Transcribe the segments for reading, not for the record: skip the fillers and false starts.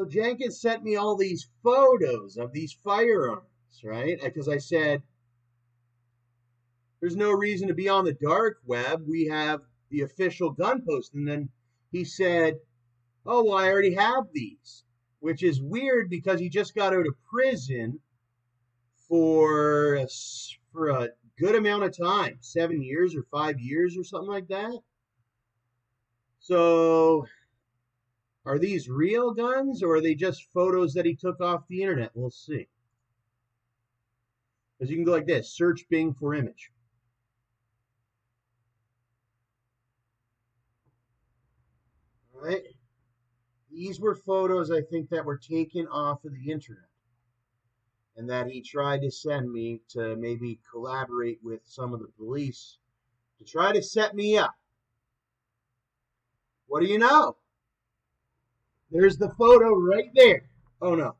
So Jenkins sent me all these photos of these firearms, right? Because I said, there's no reason to be on the dark web. We have the official gun post. And then he said, oh, well, I already have these, which is weird because he just got out of prison for a good amount of time, 7 years or 5 years or something like that. So are these real guns or are they just photos that he took off the internet? We'll see. Because you can go like this, search Bing for image. All right. These were photos, I think, that were taken off of the internet and that he tried to send me to maybe collaborate with some of the police to try to set me up. What do you know? There's the photo right there. Oh, no.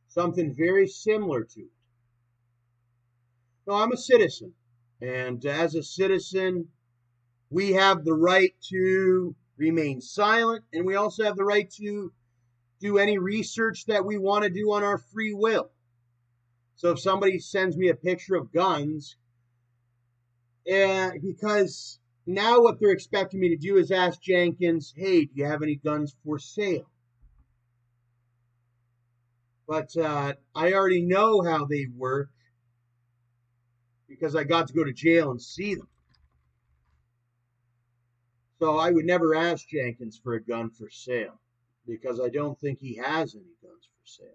Something very similar to it. No, I'm a citizen. And as a citizen, we have the right to remain silent, and we also have the right to do any research that we want to do on our free will. So if somebody sends me a picture of guns, because now what they're expecting me to do is ask Jenkins, hey, do you have any guns for sale? But I already know how they work because I got to go to jail and see them. So I would never ask Jenkins for a gun for sale because I don't think he has any guns for sale.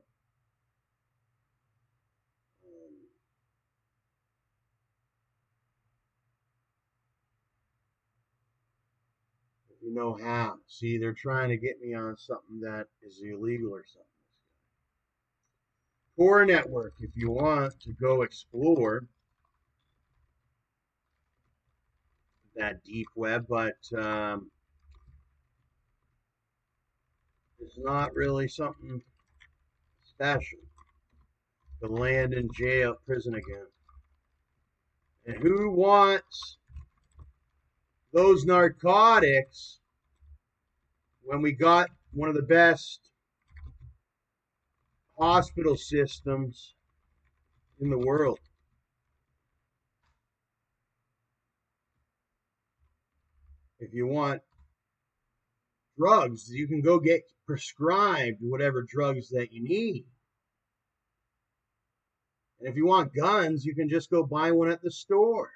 If you know how. See, they're trying to get me on something that is illegal or something. Tor network, if you want to go explore that deep web, but it's not really something special to land in jail, prison again. And who wants those narcotics when we got one of the best hospital systems in the world? If you want drugs, you can go get prescribed whatever drugs that you need. And if you want guns, you can just go buy one at the store.